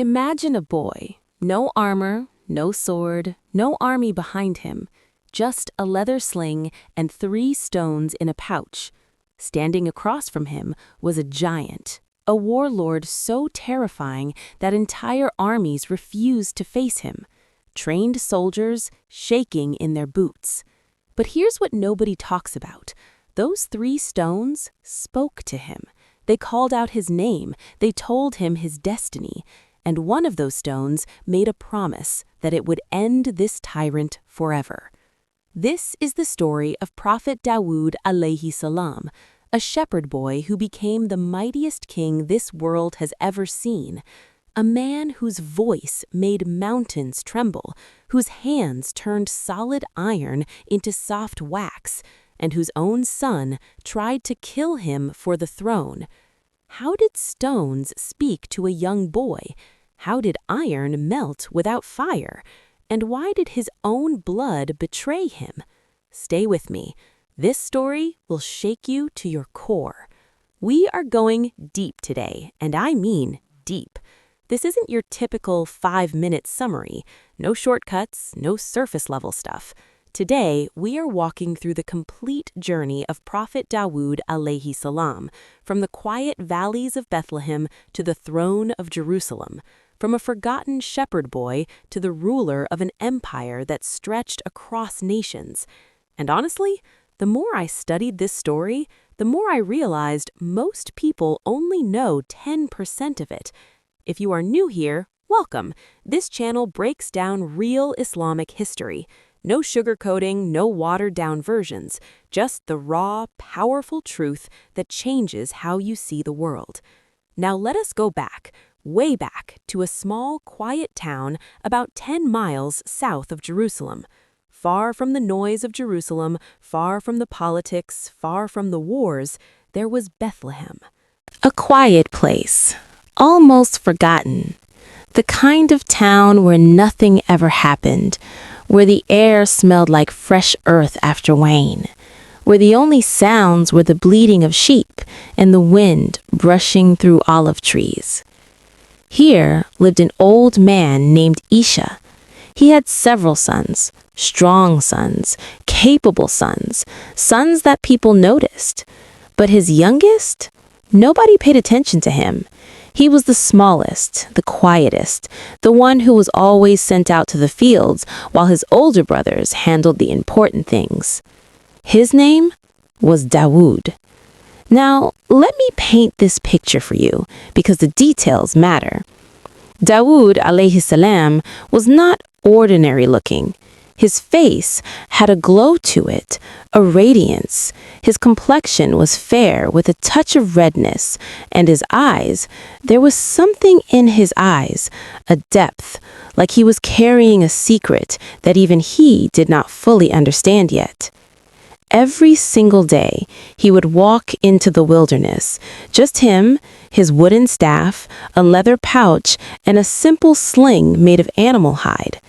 Imagine a boy, no armor, no sword, no army behind him, just a leather sling and 3 stones in a pouch. Standing across from him was a giant, a warlord so terrifying that entire armies refused to face him, trained soldiers shaking in their boots. But here's what nobody talks about. Those 3 stones spoke to him. They called out his name, they told him his destiny, and one of those stones made a promise that it would end this tyrant forever. This is the story of Prophet Dawud alayhi salam, a shepherd boy who became the mightiest king this world has ever seen, a man whose voice made mountains tremble, whose hands turned solid iron into soft wax, and whose own son tried to kill him for the throne. How did stones speak to a young boy? How did iron melt without fire? And why did his own blood betray him? Stay with me. This story will shake you to your core. We are going deep today, and I mean deep. This isn't your typical 5-minute summary. No shortcuts, no surface-level stuff. Today, we are walking through the complete journey of Prophet Dawud alayhi salam, from the quiet valleys of Bethlehem to the throne of Jerusalem, from a forgotten shepherd boy to the ruler of an empire that stretched across nations. And honestly, the more I studied this story, the more I realized most people only know 10% of it. If you are new here, welcome. This channel breaks down real Islamic history. No sugarcoating, no watered-down versions, just the raw, powerful truth that changes how you see the world. Now let us go back, way back, to a small, quiet town about 10 miles south of Jerusalem. Far from the noise of Jerusalem, far from the politics, far from the wars, there was Bethlehem. A quiet place, almost forgotten. The kind of town where nothing ever happened, where the air smelled like fresh earth after rain, where the only sounds were the bleating of sheep and the wind brushing through olive trees. Here lived an old man named Isha. He had several sons, strong sons, capable sons, sons that people noticed. But his youngest? Nobody paid attention to him. He was the smallest, the quietest, the one who was always sent out to the fields while his older brothers handled the important things. His name was Dawud. Now, let me paint this picture for you, because the details matter. Dawud alayhi salam was not ordinary looking. His face had a glow to it, a radiance. His complexion was fair with a touch of redness, and his eyes, there was something in his eyes, a depth, like he was carrying a secret that even he did not fully understand yet. Every single day, he would walk into the wilderness, just him, his wooden staff, a leather pouch, and a simple sling made of animal hide.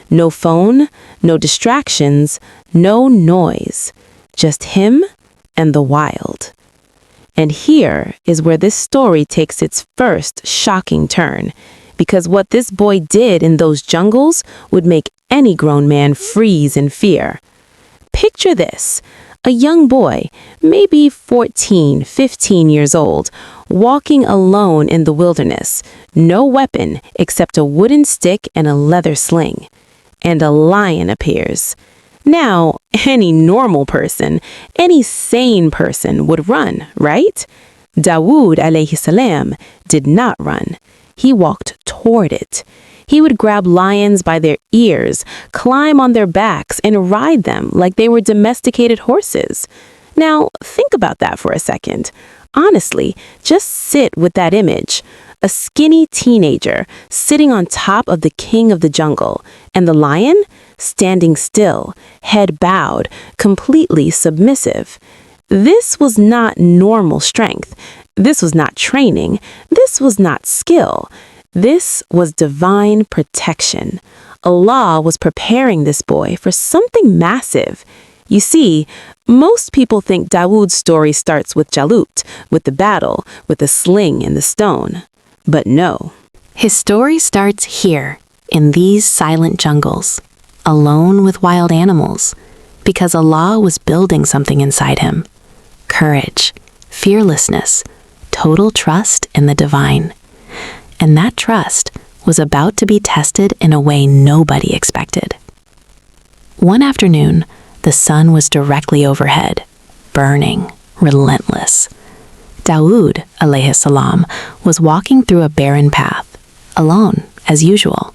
No phone, no distractions, no noise, just him and the wild. And here is where this story takes its first shocking turn, because what this boy did in those jungles would make any grown man freeze in fear. Picture this, a young boy, maybe 14, 15 years old, walking alone in the wilderness, no weapon except a wooden stick and a leather sling. And a lion appears. Now, any normal person, any sane person would run, right? Dawud alayhi salam did not run. He walked toward it. He would grab lions by their ears, climb on their backs, and ride them like they were domesticated horses. Now, think about that for a second. Honestly, just sit with that image. A skinny teenager sitting on top of the king of the jungle, and the lion standing still, head bowed, completely submissive. This was not normal strength. This was not training. This was not skill. This was divine protection. Allah was preparing this boy for something massive. You see, most people think Dawud's story starts with Jalut, with the battle, with the sling and the stone. But no, His story starts here, in these silent jungles, alone with wild animals, because Allah was building something inside him. Courage, fearlessness, total trust in the divine. And that trust was about to be tested in a way nobody expected. One afternoon, the sun was directly overhead, burning, relentless. Dawud, alayhi salam, was walking through a barren path, alone, as usual.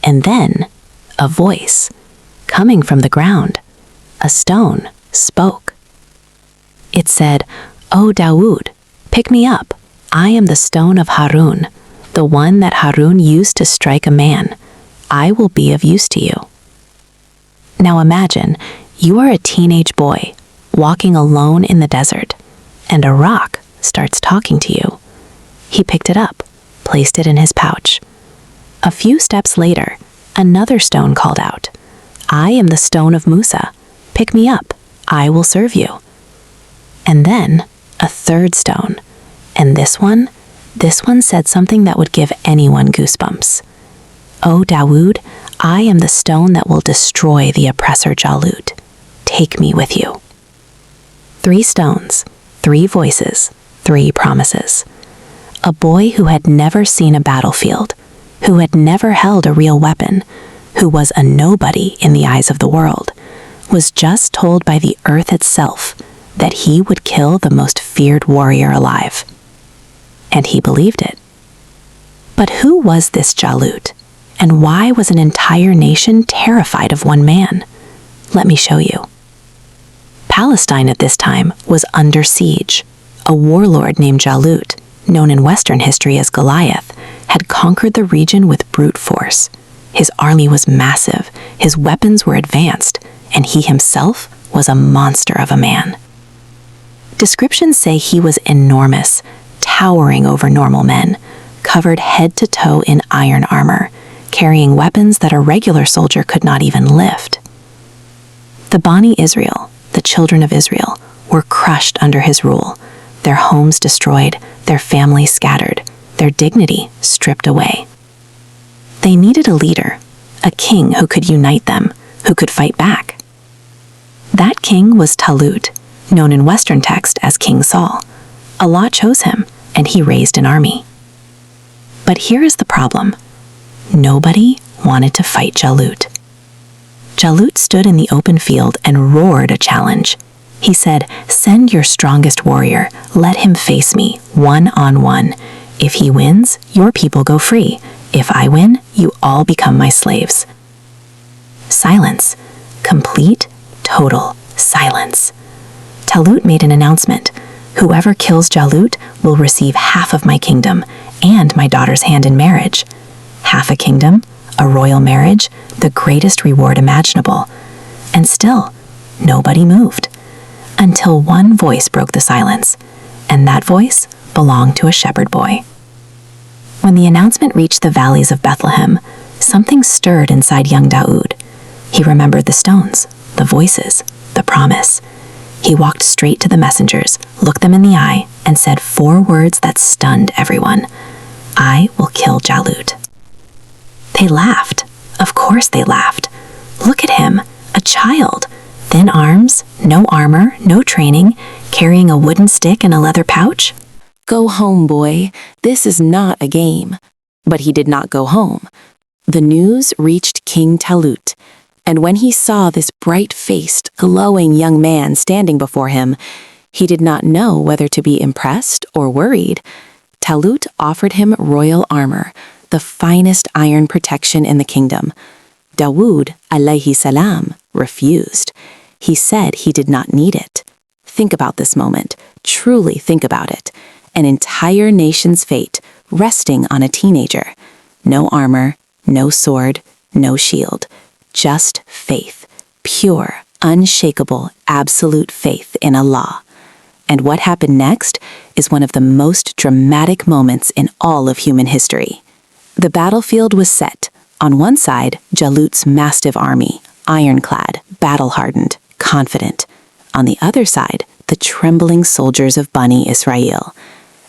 And then, a voice, coming from the ground, a stone, spoke. It said, "O Dawud, pick me up. I am the stone of Harun, the one that Harun used to strike a man. I will be of use to you." Now imagine, you are a teenage boy, walking alone in the desert, and a rock starts talking to you. He picked it up, placed it in his pouch. A few steps later, another stone called out, "I am the stone of Musa. Pick me up. I will serve you." And then, a third stone. And this one said something that would give anyone goosebumps. "O Dawud, I am the stone that will destroy the oppressor Jalut. Take me with you." 3 stones, 3 voices, 3 promises. A boy who had never seen a battlefield, who had never held a real weapon, who was a nobody in the eyes of the world, was just told by the earth itself that he would kill the most feared warrior alive. And he believed it. But who was this Jalut? And why was an entire nation terrified of one man? Let me show you. Palestine at this time was under siege. A warlord named Jalut, known in Western history as Goliath, had conquered the region with brute force. His army was massive, his weapons were advanced, and he himself was a monster of a man. Descriptions say he was enormous, towering over normal men, covered head to toe in iron armor, carrying weapons that a regular soldier could not even lift. The Bani Israel, the children of Israel, were crushed under his rule, their homes destroyed, their families scattered, their dignity stripped away. They needed a leader, a king who could unite them, who could fight back. That king was Talut, known in Western text as King Saul. Allah chose him, and he raised an army. But here is the problem. Nobody wanted to fight Jalut. Jalut stood in the open field and roared a challenge. He said, "Send your strongest warrior. Let him face me, 1-on-1. If he wins, your people go free. If I win, you all become my slaves." Silence. Complete, total silence. Talut made an announcement. "Whoever kills Jalut will receive half of my kingdom and my daughter's hand in marriage." Half a kingdom, a royal marriage, the greatest reward imaginable. And still, nobody moved. Until one voice broke the silence, and that voice belonged to a shepherd boy. When the announcement reached the valleys of Bethlehem, something stirred inside young Dawud. He remembered the stones, the voices, the promise. He walked straight to the messengers, looked them in the eye, and said 4 words that stunned everyone. "I will kill Jalut." They laughed. Of course they laughed. Look at him, a child. Thin arms, no armor, no training, carrying a wooden stick and a leather pouch. "Go home, boy. This is not a game." But he did not go home. The news reached King Talut, and when he saw this bright-faced, glowing young man standing before him, he did not know whether to be impressed or worried. Talut offered him royal armor, the finest iron protection in the kingdom. Dawud, alayhi salam, refused. He said he did not need it. Think about this moment. Truly think about it. An entire nation's fate resting on a teenager. No armor, no sword, no shield. Just faith. Pure, unshakable, absolute faith in Allah. And what happened next is one of the most dramatic moments in all of human history. The battlefield was set. On one side, Jalut's massive army, ironclad, battle-hardened, confident. On the other side, the trembling soldiers of Bani Israel.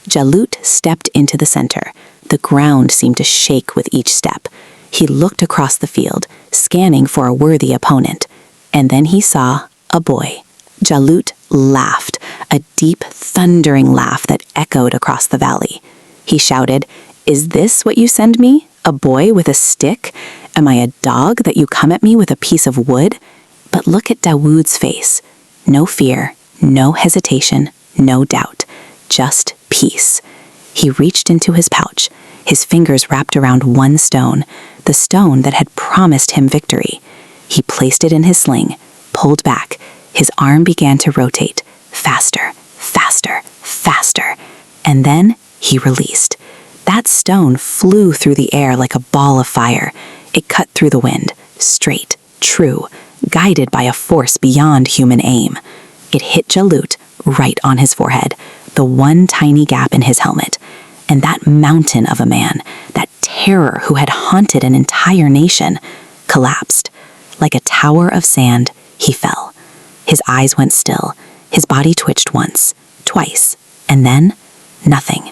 Jalut stepped into the center, The ground seemed to shake with each step. He looked across the field, scanning for a worthy opponent. And then he saw a boy. Jalut laughed, a deep, thundering laugh that echoed across the valley. He shouted, "Is this what you send me? A boy with a stick? Am I a dog that you come at me with a piece of wood?" But look at Dawud's face. No fear, no hesitation, no doubt. Just peace. He reached into his pouch, his fingers wrapped around one stone, the stone that had promised him victory. He placed it in his sling, pulled back. His arm began to rotate, faster, faster, faster. And then he released. That stone flew through the air like a ball of fire. It cut through the wind, straight, true, guided by a force beyond human aim. It hit Jalut right on his forehead, the one tiny gap in his helmet. And that mountain of a man, that terror who had haunted an entire nation, collapsed. Like a tower of sand, he fell. His eyes went still. His body twitched once, twice, and then nothing.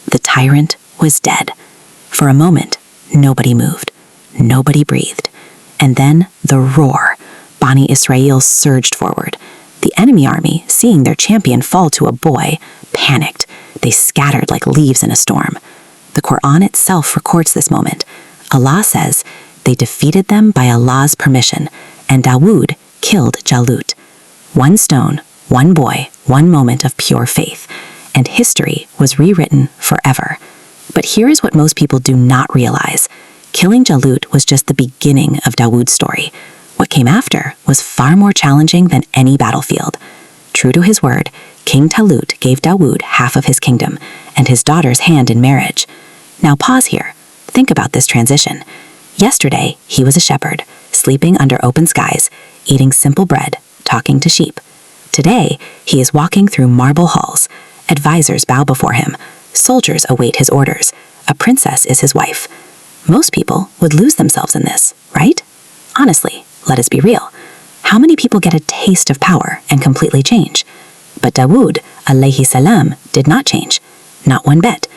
The tyrant was dead. For a moment, nobody moved. Nobody breathed. And then the roar. Bani Israel surged forward. The enemy army, seeing their champion fall to a boy, panicked. They scattered like leaves in a storm. The Quran itself records this moment. Allah says, "They defeated them by Allah's permission, and Dawud killed Jalut." One stone, one boy, one moment of pure faith, and history was rewritten forever. But here is what most people do not realize. Killing Jalut was just the beginning of Dawud's story. What came after was far more challenging than any battlefield. True to his word, King Jalut gave Dawud half of his kingdom and his daughter's hand in marriage. Now pause here. Think about this transition. Yesterday, he was a shepherd, sleeping under open skies, eating simple bread, talking to sheep. Today, he is walking through marble halls. Advisors bow before him. Soldiers await his orders. A princess is his wife. Most people would lose themselves in this, right? Honestly, let us be real. How many people get a taste of power and completely change? But Dawud, alayhi salam, did not change. Not one bit.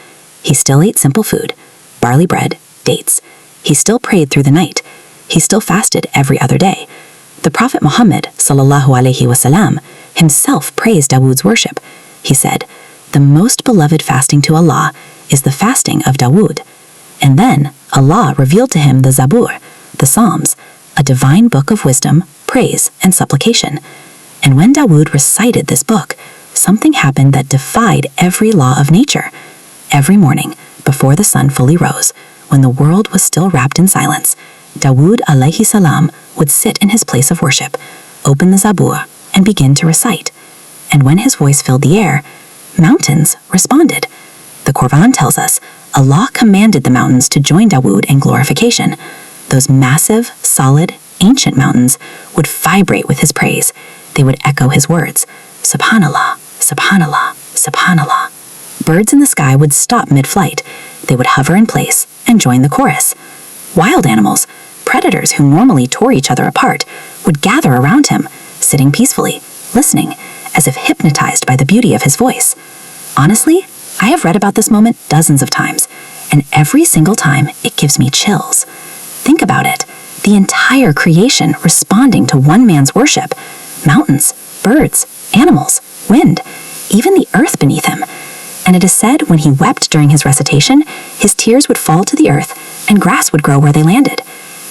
He still ate simple food, barley bread, dates. He still prayed through the night. He still fasted every other day. The Prophet Muhammad, sallallahu alaihi wasallam, himself praised Dawud's worship. He said, "The most beloved fasting to Allah is the fasting of Dawud." And then Allah revealed to him the Zabur, the Psalms, a divine book of wisdom, praise, and supplication. And when Dawud recited this book, something happened that defied every law of nature. Every morning, before the sun fully rose, when the world was still wrapped in silence, Dawud alayhi salam would sit in his place of worship, open the Zabur, and begin to recite. And when his voice filled the air, mountains responded. The Quran tells us Allah commanded the mountains to join Dawud in glorification. Those massive, solid, ancient mountains would vibrate with his praise. They would echo his words, "Subhanallah, Subhanallah, Subhanallah." Birds in the sky would stop mid-flight. They would hover in place and join the chorus. Wild animals, predators who normally tore each other apart, would gather around him, sitting peacefully, listening, as if hypnotized by the beauty of his voice. Honestly, I have read about this moment dozens of times, and every single time it gives me chills. Think about it. The entire creation responding to one man's worship. Mountains, birds, animals, wind, even the earth beneath him. And it is said when he wept during his recitation, his tears would fall to the earth and grass would grow where they landed.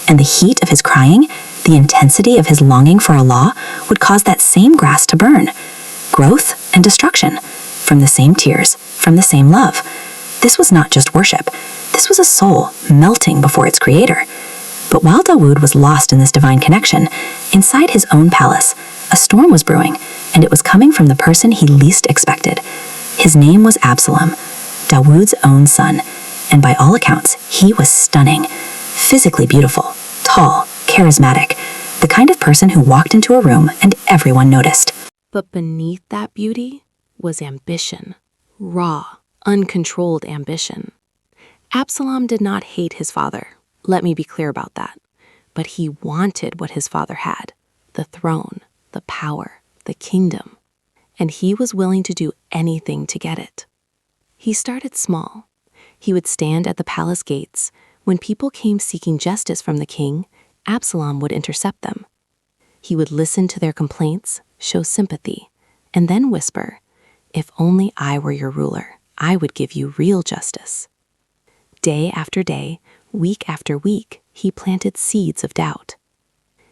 And the heat of his crying, the intensity of his longing for Allah, would cause that same grass to burn. Growth and destruction, from the same tears, from the same love. This was not just worship. This was a soul melting before its creator. But while Dawud was lost in this divine connection, inside his own palace, a storm was brewing, and it was coming from the person he least expected. His name was Absalom, Dawud's own son, and by all accounts, he was stunning, physically beautiful, tall, charismatic, the kind of person who walked into a room and everyone noticed. But beneath that beauty was ambition, raw, uncontrolled ambition. Absalom did not hate his father, let me be clear about that, but he wanted what his father had, the throne, the power, the kingdom, and he was willing to do anything to get it. He started small. He would stand at the palace gates. When people came seeking justice from the king, Absalom would intercept them. He would listen to their complaints, show sympathy, and then whisper, "If only I were your ruler, I would give you real justice." Day after day, week after week, he planted seeds of doubt.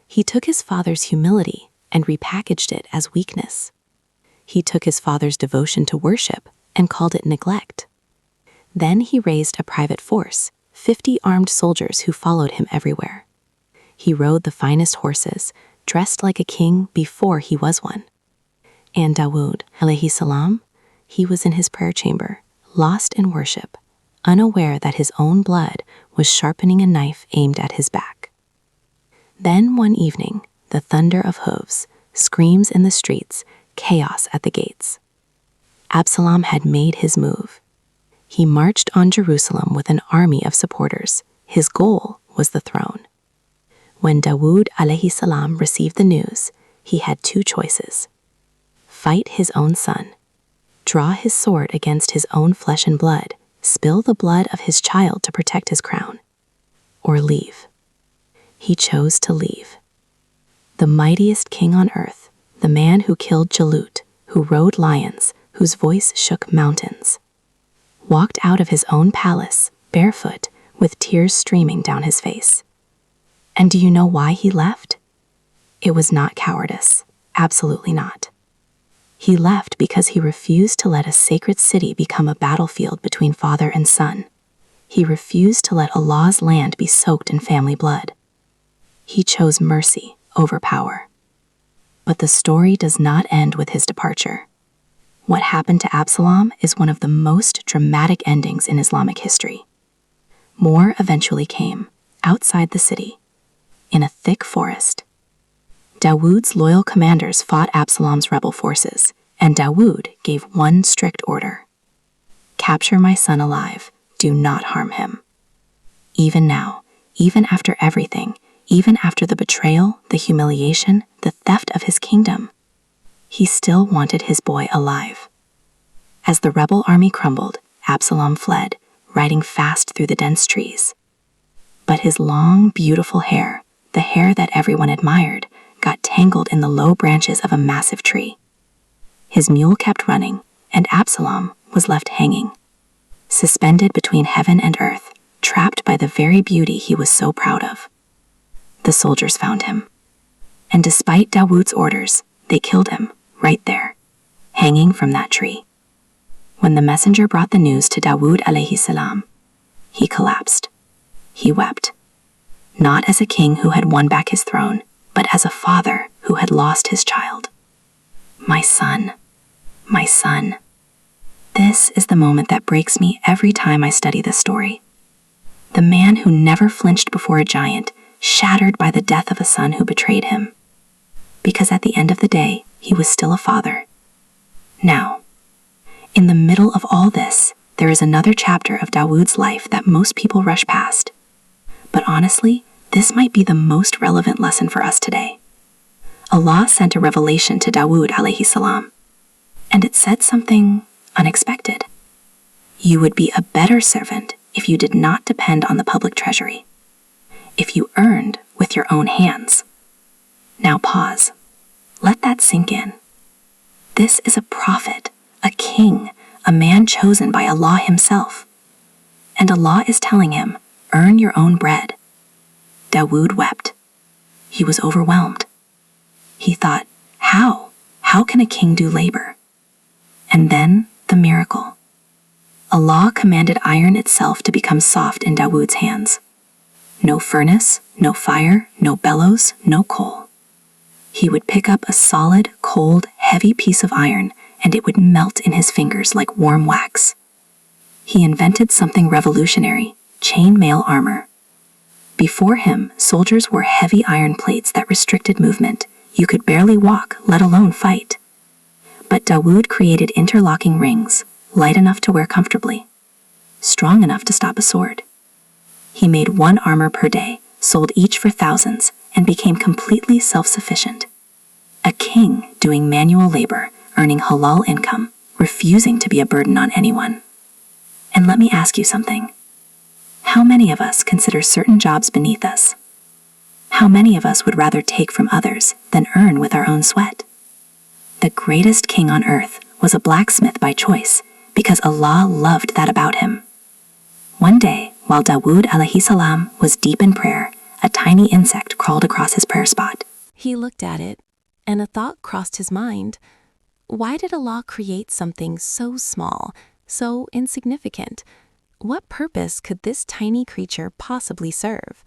He took his father's humility and repackaged it as weakness. He took his father's devotion to worship and called it neglect. Then he raised a private force, 50 armed soldiers who followed him everywhere. He rode the finest horses, dressed like a king before he was one. And Dawud, alayhi salam, he was in his prayer chamber, lost in worship, unaware that his own blood was sharpening a knife aimed at his back. Then one evening, the thunder of hooves, screams in the streets, chaos at the gates. Absalom had made his move. He marched on Jerusalem with an army of supporters. His goal was the throne. When Dawud alayhi salam received the news, he had two choices: fight his own son, draw his sword against his own flesh and blood, spill the blood of his child to protect his crown, or leave. He chose to leave. The mightiest king on earth, the man who killed Jalut, who rode lions, whose voice shook mountains, walked out of his own palace, barefoot, with tears streaming down his face. And do you know why he left? It was not cowardice. Absolutely not. He left because he refused to let a sacred city become a battlefield between father and son. He refused to let Allah's land be soaked in family blood. He chose mercy over power. But the story does not end with his departure. What happened to Absalom is one of the most dramatic endings in Islamic history. More eventually came, outside the city, in a thick forest. Dawud's loyal commanders fought Absalom's rebel forces, and Dawud gave one strict order: capture my son alive, do not harm him. Even now, even after everything, even after the betrayal, the humiliation, the theft of his kingdom, he still wanted his boy alive. As the rebel army crumbled, Absalom fled, riding fast through the dense trees. But his long, beautiful hair, the hair that everyone admired, got tangled in the low branches of a massive tree. His mule kept running, and Absalom was left hanging, suspended between heaven and earth, trapped by the very beauty he was so proud of. The soldiers found him, and despite Dawud's orders, they killed him right there, hanging from that tree. When the messenger brought the news to Dawud alayhi salam, he collapsed. He wept, not as a king who had won back his throne, but as a father who had lost his child. My son, my son. This is the moment that breaks me every time I study this story. The man who never flinched before a giant, shattered by the death of a son who betrayed him. Because at the end of the day, he was still a father. Now, in the middle of all this, there is another chapter of Dawud's life that most people rush past. But honestly, this might be the most relevant lesson for us today. Allah sent a revelation to Dawud alayhi salam, and it said something unexpected. You would be a better servant if you did not depend on the public treasury, if you earned with your own hands. Now pause. Let that sink in. This is a prophet, a king, a man chosen by Allah himself. And Allah is telling him, earn your own bread. Dawud wept. He was overwhelmed. He thought, how? How can a king do labor? And then the miracle. Allah commanded iron itself to become soft in Dawud's hands. No furnace, no fire, no bellows, no coal. He would pick up a solid, cold, heavy piece of iron, and it would melt in his fingers like warm wax. He invented something revolutionary: chain-mail armor. Before him, soldiers wore heavy iron plates that restricted movement. You could barely walk, let alone fight. But Dawud created interlocking rings, light enough to wear comfortably, strong enough to stop a sword. He made one armor per day, sold each for thousands, and became completely self-sufficient. A king doing manual labor, earning halal income, refusing to be a burden on anyone. And let me ask you something. How many of us consider certain jobs beneath us? How many of us would rather take from others than earn with our own sweat? The greatest king on earth was a blacksmith by choice because Allah loved that about him. One day, while Dawud alayhi salam was deep in prayer, a tiny insect crawled across his prayer spot. He looked at it, and a thought crossed his mind. Why did Allah create something so small, so insignificant? What purpose could this tiny creature possibly serve?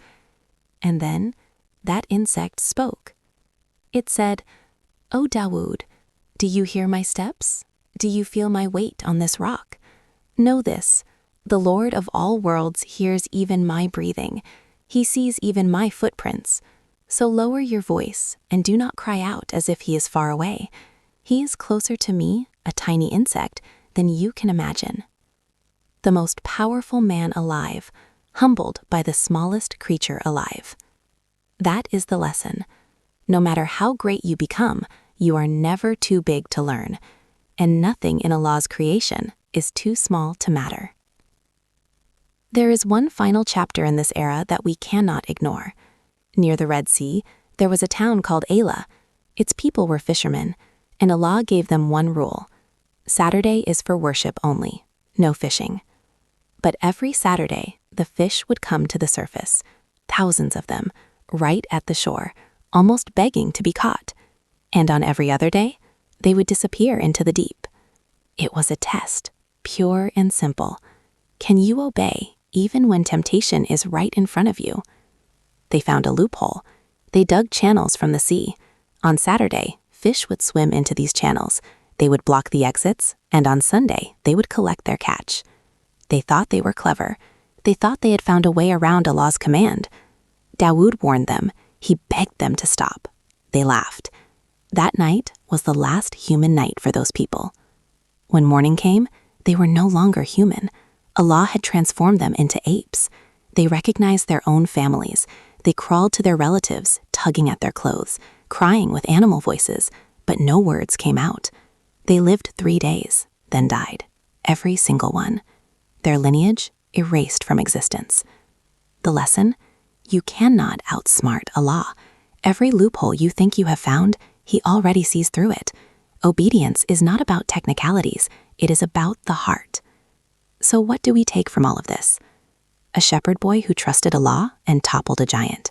And then, that insect spoke. It said, "O Dawud, do you hear my steps? Do you feel my weight on this rock? Know this, the Lord of all worlds hears even my breathing. He sees even my footprints. So lower your voice and do not cry out as if he is far away. He is closer to me, a tiny insect, than you can imagine." The most powerful man alive, humbled by the smallest creature alive. That is the lesson. No matter how great you become, you are never too big to learn, and nothing in Allah's creation is too small to matter. There is one final chapter in this era that we cannot ignore. Near the Red Sea, there was a town called Ayla. Its people were fishermen, and Allah gave them one rule. Saturday is for worship only, no fishing. But every Saturday, the fish would come to the surface, thousands of them, right at the shore, almost begging to be caught. And on every other day, they would disappear into the deep. It was a test, pure and simple. Can you obey even when temptation is right in front of you? They found a loophole. They dug channels from the sea. On Saturday, fish would swim into these channels. They would block the exits, and on Sunday, they would collect their catch. They thought they were clever. They thought they had found a way around Allah's command. Dawud warned them. He begged them to stop. They laughed. That night was the last human night for those people. When morning came, they were no longer human. Allah had transformed them into apes. They recognized their own families. They crawled to their relatives, tugging at their clothes, crying with animal voices, but no words came out. They lived 3 days, then died, every single one. Their lineage erased from existence. The lesson? You cannot outsmart Allah. Every loophole you think you have found, He already sees through it. Obedience is not about technicalities, it is about the heart. So what do we take from all of this? A shepherd boy who trusted Allah and toppled a giant.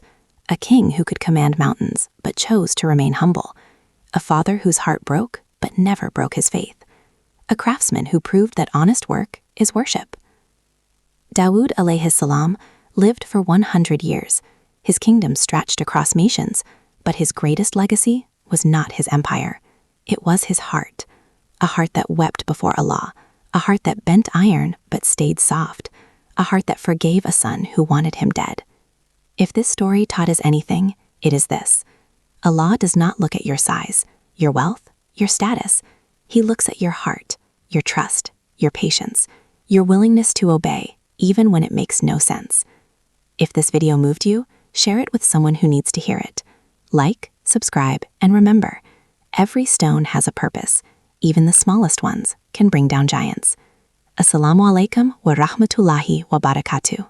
A king who could command mountains, but chose to remain humble. A father whose heart broke, but never broke his faith. A craftsman who proved that honest work is worship. Dawud alayhi salam lived for 100 years. His kingdom stretched across nations, but his greatest legacy was not his empire. It was his heart. A heart that wept before Allah. A heart that bent iron but stayed soft. A heart that forgave a son who wanted him dead. If this story taught us anything, it is this. Allah does not look at your size, your wealth, your status. He looks at your heart, your trust, your patience, your willingness to obey, even when it makes no sense. If this video moved you, share it with someone who needs to hear it. Like, subscribe, and remember, every stone has a purpose. Even the smallest ones can bring down giants. Assalamu alaikum wa rahmatullahi wa barakatuh.